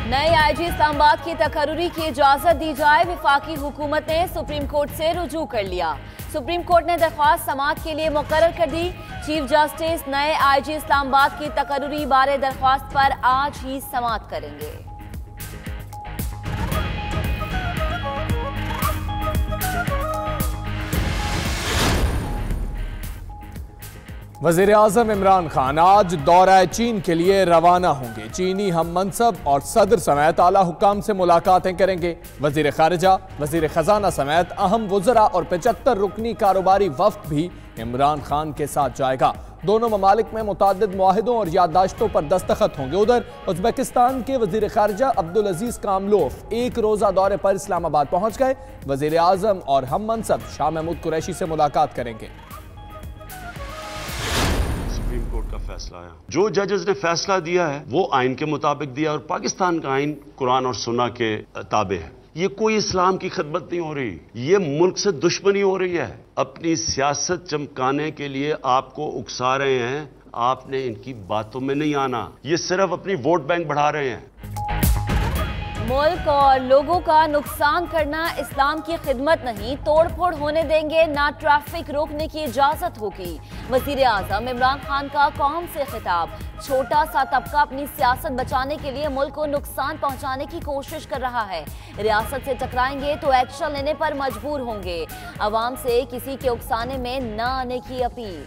नए आईजी इस्लामाबाद की तकर्रुरी की इजाजत दी जाए। विफाकी हुकूमत ने सुप्रीम कोर्ट से रुजू कर लिया। सुप्रीम कोर्ट ने दरख्वास्त समाअत के लिए मुकर्रर कर दी। चीफ जस्टिस नए आईजी इस्लामाबाद की तकर्रुरी बारे दरख्वास्त पर आज ही समाअत करेंगे। वज़ीर आज़म इमरान खान आज दौरा चीन के लिए रवाना होंगे। चीनी हम मनसब और सदर समेत आला हुक्काम से मुलाकातें करेंगे। वज़ीर खारिजा, वज़ीर खजाना समेत अहम वज़रा और 75 रुकनी कारोबारी वफ्द भी इमरान खान के साथ जाएगा। दोनों ममालिक में मुताद्दिद मुआहिदों और याददाश्तों पर दस्तखत होंगे। उधर उज़्बेकिस्तान के वज़ीर खारिजा अब्दुल अजीज कामलोफ एक रोज़ा दौरे पर इस्लामाबाद पहुंच गए। वज़ीर आज़म और हम मनसब शाह महमूद कुरैशी से मुलाकात करेंगे। कोर्ट का फैसला आया, जो जजेस ने फैसला दिया है वो आइन के मुताबिक दिया और पाकिस्तान का आइन कुरान और सुन्ना के ताबे है। ये कोई इस्लाम की खिदमत नहीं हो रही, ये मुल्क से दुश्मनी हो रही है। अपनी सियासत चमकाने के लिए आपको उकसा रहे हैं, आपने इनकी बातों में नहीं आना। ये सिर्फ अपनी वोट बैंक बढ़ा रहे हैं। मुल्क और लोगों का नुकसान करना इस्लाम की खिदमत नहीं, तोड़फोड़ होने देंगे ना ट्रैफिक रोकने की इजाजत होगी। वज़ीर आज़म इमरान खान का कौम से खिताब। छोटा सा तबका अपनी सियासत बचाने के लिए मुल्क को नुकसान पहुंचाने की कोशिश कर रहा है। रियासत से टकराएंगे तो एक्शन लेने पर मजबूर होंगे। अवाम से किसी के उकसाने में न आने की अपील।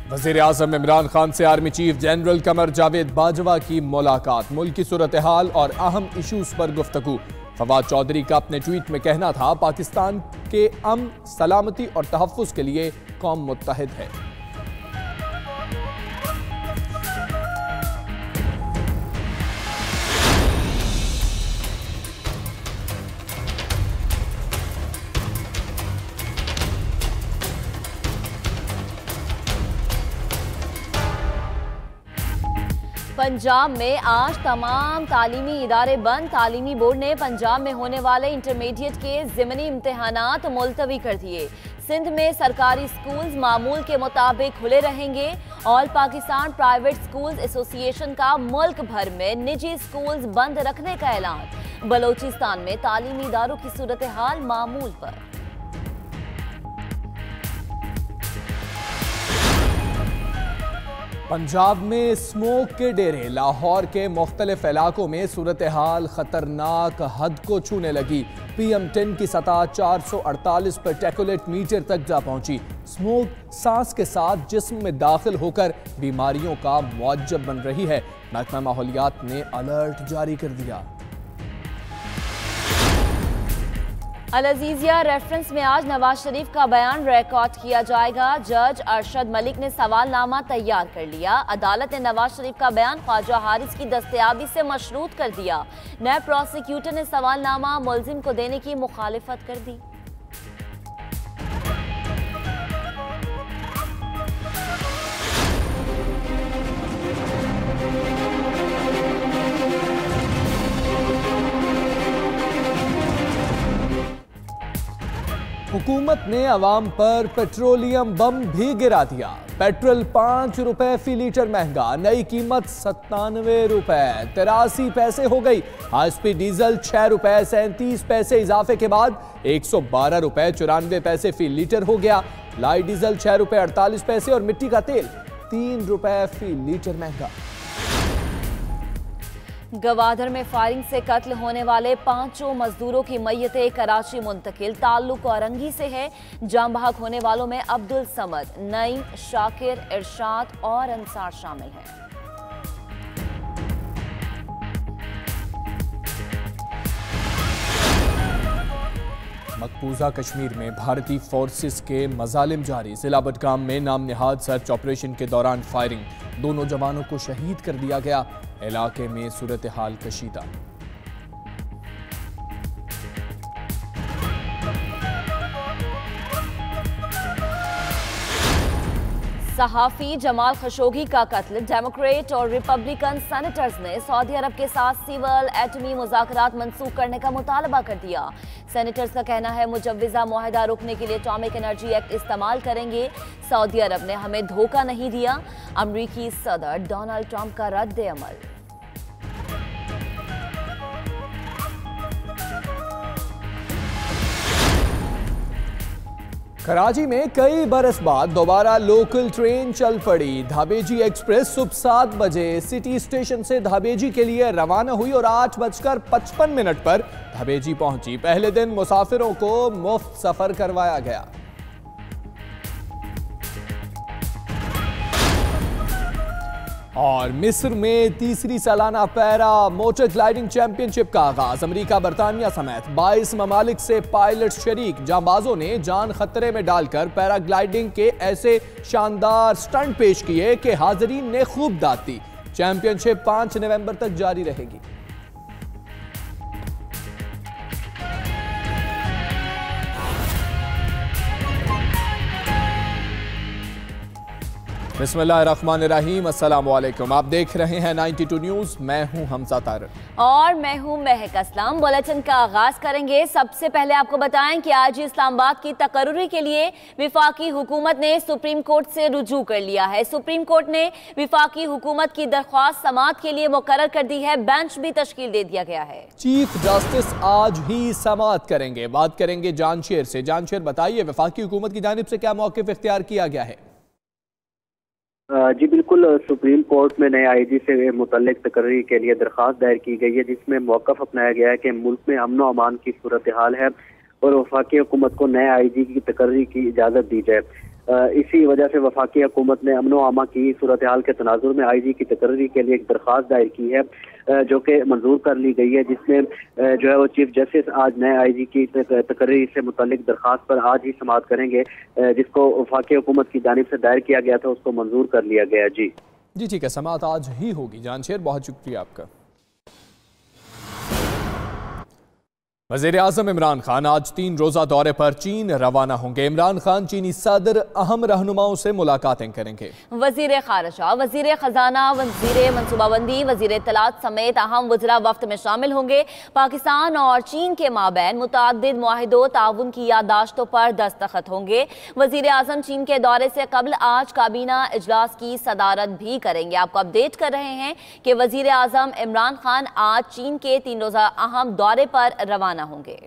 वज़ीर आज़म इमरान खान से army chief general Qamar Javed Bajwa की मुलाकात। मुल्क की सूरत हाल और अहम इशूज पर गुफ्तगू। फवाद चौधरी का अपने ट्वीट में कहना था, पाकिस्तान के अमन, सलामती और तहफ़्फ़ुज़ के लिए कौम मुत्तहिद है। पंजाब में आज तमाम तालीमी इदारे बंद। तालीमी बोर्ड ने पंजाब में होने वाले इंटरमीडिएट के ज़िमनी इम्तिहानात मुलतवी कर दिए। सिंध में सरकारी स्कूल्स मामूल के मुताबिक खुले रहेंगे। All Pakistan private schools association का मुल्क भर में निजी स्कूल्स बंद रखने का ऐलान। बलोचिस्तान में तालीमी इदारों की सूरत हाल मामूल पर। पंजाब में स्मोक के डेरे। लाहौर के मुख्तलिफ इलाकों में सूरत हाल खतरनाक हद को छूने लगी। PM10 की सतह 448 पर्टिकुलेट मीटर तक जा पहुंची। स्मोक सांस के साथ जिस्म में दाखिल होकर बीमारियों का मुअज्जब बन रही है। महकमा माहौलियात ने अलर्ट जारी कर दिया। अल अजीजिया रेफरेंस में आज नवाज शरीफ का बयान रिकॉर्ड किया जाएगा। जज अरशद मलिक ने सवालनामा तैयार कर लिया। अदालत ने नवाज शरीफ का बयान ख्वाजा हारिस की दस्तयाबी से मशरूत कर दिया। नए प्रोसिक्यूटर ने सवालनामा मुल्जिम को देने की मुखालिफत कर दी। हुकूमत ने अवाम पर पेट्रोलियम बम भी गिरा दिया। पेट्रोल 5 रुपए फी लीटर महंगा, नई कीमत 97 रुपए 83 पैसे हो गई। हाई स्पीड डीजल 6 रुपए 37 पैसे इजाफे के बाद 112 रुपए 94 पैसे फी लीटर हो गया। लाइट डीजल 6 रुपए 48 पैसे और मिट्टी का तेल 3 रुपए फी लीटर महंगा। गवादर में फायरिंग से कत्ल होने वाले 5 मजदूरों की मय्यतें कराची मुंतकिल। ताल्लुक औरंगी से है। जाम बहक होने वालों में अब्दुल समद, नईम, शाकिर, इरशाद और अंसार शामिल हैं। मकबूजा कश्मीर में भारतीय फोर्सेस के मजालिम जारी। जिला बडगाम में नाम निहाद सर्च ऑपरेशन के दौरान फायरिंग। दोनों जवानों को शहीद कर दिया गया। इलाके में सूरत हाल कशीदा। सहाफी जमाल खशोगी का कत्ल। डेमोक्रेट और रिपब्लिकन सेनेटर्स ने सऊदी अरब के साथ सिविल एटमी मुज़ाकरात मंसूख करने का मुतालबा कर दिया। सेनेटर्स का कहना है मुजव्विज़ा मुआहदा रोकने के लिए एटॉमिक एनर्जी एक्ट इस्तेमाल करेंगे। सऊदी अरब ने हमें धोखा नहीं दिया। अमरीकी सदर डोनाल्ड ट्रंप का रद्द अमल। कराची में कई बरस बाद दोबारा लोकल ट्रेन चल पड़ी। धाबेजी एक्सप्रेस सुबह 7 बजे सिटी स्टेशन से धाबेजी के लिए रवाना हुई और 8:55 पर धाबेजी पहुंची। पहले दिन मुसाफिरों को मुफ्त सफर करवाया गया। और मिस्र में तीसरी सालाना पैरा मोटर ग्लाइडिंग चैंपियनशिप का आगाज। अमेरिका, बरतानिया समेत 22 ममालिक से पायलट शरीक जांबाजों ने जान खतरे में डालकर पैराग्लाइडिंग के ऐसे शानदार स्टंट पेश किए कि हाजरीन ने खूब दाद दी। चैंपियनशिप 5 नवंबर तक जारी रहेगी। बिस्मिल्लाहिर्रहमानिर्रहीम, अस्सलाम वालेकुम। आप देख रहे हैं 92 न्यूज। मैं हूं हमजा तारिक और मैं हूं महक असलम। बुलेटिन का आगाज करेंगे। सबसे पहले आपको बताएं कि आज इस्लामाबाद की तकर्रुरी के लिए विफाकी हुकूमत ने सुप्रीम कोर्ट से रुजू कर लिया है। सुप्रीम कोर्ट ने विफाकी हुकूमत की दरख्वास्त समाअत के लिए मुकर्रर कर दी है। बेंच भी तश्कील दे दिया गया है। चीफ जस्टिस आज ही समाअत करेंगे। बात करेंगे जानशेर से। जानशेर, बताइए विफाकी हुकूमत की जानिब से क्या मौक़िफ़ इख्तियार किया गया है? जी बिल्कुल, सुप्रीम कोर्ट में नए आईजी से मुतल्लिक तकर्री के लिए दरख्वास्त दायर की गई है, जिसमें मौक़िफ़ अपनाया गया है कि मुल्क में अमन व अमान की सूरत हाल है और वफाकी हुकूमत को नए आईजी की तकर्री की इजाज़त दी जाए। इसी वजह से वफाकी हुकूमत ने अमन व अमान की सूरत हाल के तनाजुर में आईजी की तकर्री के लिए एक दरख्वास्त दायर की है, जो कि मंजूर कर ली गई है, जिसमें जो है वो चीफ जस्टिस आज नए आईजी की तकर्री से मुतल्लिक दरख्वास्त पर आज ही समाअत करेंगे, जिसको वफाकी हुकूमत की जानिब से दायर किया गया था, उसको मंजूर कर लिया गया। जी ठीक है, समाअत आज ही होगी। जानशेर, बहुत शुक्रिया आपका। वज़ीर-ए-आज़म इमरान खान आज 3 रोज़ा दौरे पर चीन रवाना होंगे। इमरान खान चीनी सदर अहम रहनुमाओं से मुलाकातें करेंगे। वज़ीर ख़ारिजा, वज़ीर ख़जाना, वज़ीर मनसूबाबंदी, वज़ीर इत्तलात समेत अहम वज़रा वफ़्त में शामिल होंगे। पाकिस्तान और चीन के माबैन मुतअद्दिद मुआहिदों ताउन की याददाश्तों पर दस्तखत होंगे। वज़ीर-ए-आज़म चीन के दौरे से कबल आज काबीना इजलास की सदारत भी करेंगे। आपको अपडेट कर रहे हैं कि वज़ीर-ए-आज़म इमरान खान आज चीन के 3 रोज़ा अहम दौरे पर रवाना होंगे।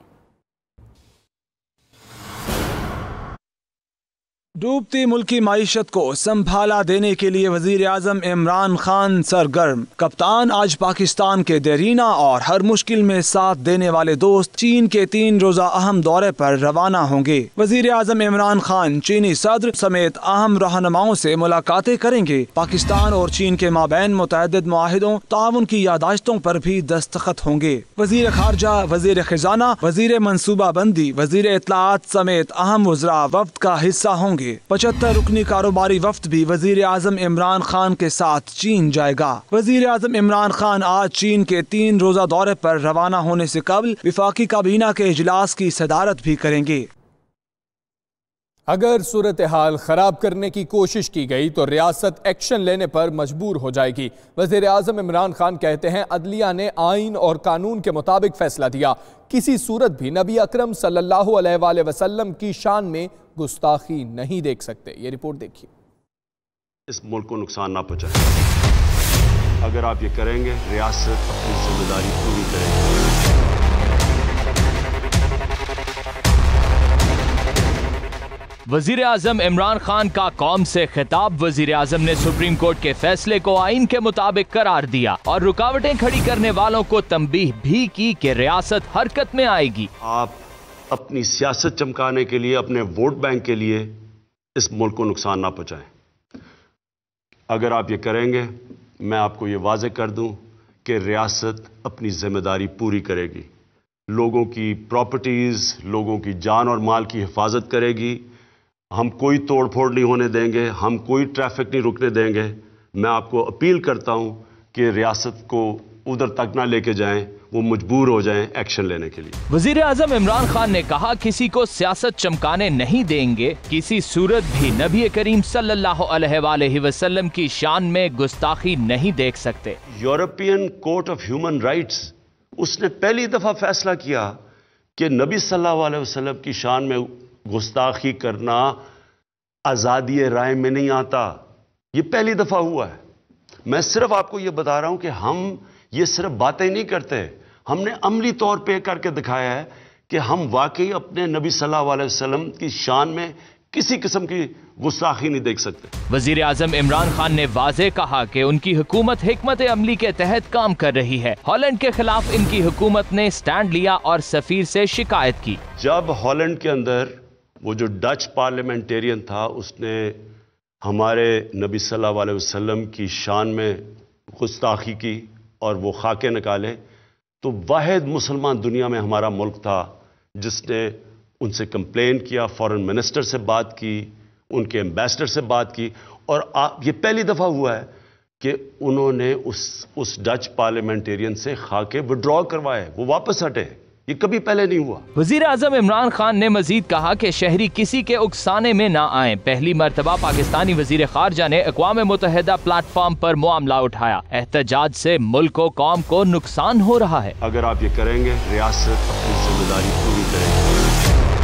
डूबती मुल्की माईशत को संभाला देने के लिए वजीर आजम इमरान खान सरगर्म। कप्तान आज पाकिस्तान के देरीना और हर मुश्किल में साथ देने वाले दोस्त चीन के 3 रोजा अहम दौरे पर रवाना होंगे। वजीर आजम इमरान खान चीनी सदर समेत अहम रहनुमाओं से मुलाकातें करेंगे। पाकिस्तान और चीन के माबैन मुतअद्दिद मुआहिदों ताउन की यादाश्तों पर भी दस्तखत होंगे। वजीर खारजा, वजीर खजाना, वजीर मनसूबाबंदी, वजीर इत्तलात समेत अहम वज़रा वफ़्द का हिस्सा होंगे। 75 रुकनी कारोबारी वफ्द भी वजीर आजम इमरान खान के साथ चीन जाएगा। वजीर आजम इमरान खान आज चीन के 3 रोजा दौरे पर रवाना होने से कबल विफाकी काबीना के इजलास की सदारत भी करेंगे। अगर सूरत हाल खराब करने की कोशिश की गई तो रियासत एक्शन लेने पर मजबूर हो जाएगी। वज़ीर आज़म इमरान खान कहते हैं अदलिया ने आइन और कानून के मुताबिक फैसला दिया। किसी सूरत भी नबी अकरम सल्लल्लाहु अलैहि वसल्लम की शान में गुस्ताखी नहीं देख सकते। ये रिपोर्ट देखिए। इस मुल्क को नुकसान ना पहुंचाए। अगर आप ये करेंगे, रियासत अपनी जिम्मेदारी पूरी करेगी। वजीर आजम इमरान खान का कौम से खिताब। वजीर आजम ने सुप्रीम कोर्ट के फैसले को आइन के मुताबिक करार दिया और रुकावटें खड़ी करने वालों को तंबीह भी की कि रियासत हरकत में आएगी। आप अपनी सियासत चमकाने के लिए, अपने वोट बैंक के लिए इस मुल्क को नुकसान ना पहुंचाएं। अगर आप ये करेंगे, मैं आपको ये वाज़ेह कर दूं कि रियासत अपनी जिम्मेदारी पूरी करेगी। लोगों की प्रॉपर्टीज, लोगों की जान और माल की हिफाजत करेगी। हम कोई तोड़ फोड़ नहीं होने देंगे, हम कोई ट्रैफिक नहीं रुकने देंगे। मैं आपको अपील करता हूं कि रियासत को उधर तक ना लेके जाएं। वो मजबूर हो जाएं एक्शन लेने के लिए। वजीर आजम इमरान खान ने कहा, किसी को सियासत चमकाने नहीं देंगे, किसी सूरत भी नबी करीम सल्लल्लाहु अलैहि वसल्लम की शान में गुस्ताखी नहीं देख सकते। European court of human rights उसने पहली दफा फैसला किया कि नबी सल्लल्लाहु अलैहि वसल्लम की शान में गुस्ताखी करना आजादी राय में नहीं आता। ये पहली दफा हुआ है। मैं सिर्फ आपको ये बता रहा हूं कि हम ये सिर्फ बातें नहीं करते, हमने अमली तौर पे करके दिखाया है कि हम वाकई अपने नबी सल्लल्लाहु अलैहि वसल्लम की शान में किसी किस्म की गुस्ताखी नहीं देख सकते। वजीर आजम इमरान खान ने वाज़ेह कहा कि उनकी हुकूमत हिकमत अमली के तहत काम कर रही है। हॉलैंड के खिलाफ इनकी हुकूमत ने स्टैंड लिया और सफीर से शिकायत की। जब हॉलैंड के अंदर वो जो डच पार्लियामेंटेरियन था उसने हमारे नबी सल्लल्लाहु अलैहि वसल्लम की शान में गुस्ताखी की और वो खाके निकाले, तो वाहिद मुसलमान दुनिया में हमारा मुल्क था जिसने उनसे कंप्लेन किया, फॉरेन मिनिस्टर से बात की, उनके एम्बेसडर से बात की, और ये पहली दफा हुआ है कि उन्होंने उस डच पार्लियामेंटेरियन से खाके विड्रॉ करवाए, वो वापस हटे। ये कभी पहले नहीं हुआ। वजीर आजम इमरान खान ने मजीद कहा कि शहरी किसी के उकसाने में ना आए। पहली मर्तबा पाकिस्तानी वजीर खारजा ने अक़वाम मुत्तहिदा प्लेटफॉर्म पर मामला उठाया। एहतजाज से मुल्क को, कौम को नुकसान हो रहा है। अगर आप ये करेंगे, रियासत अपनी जिम्मेदारी पूरी करेगी।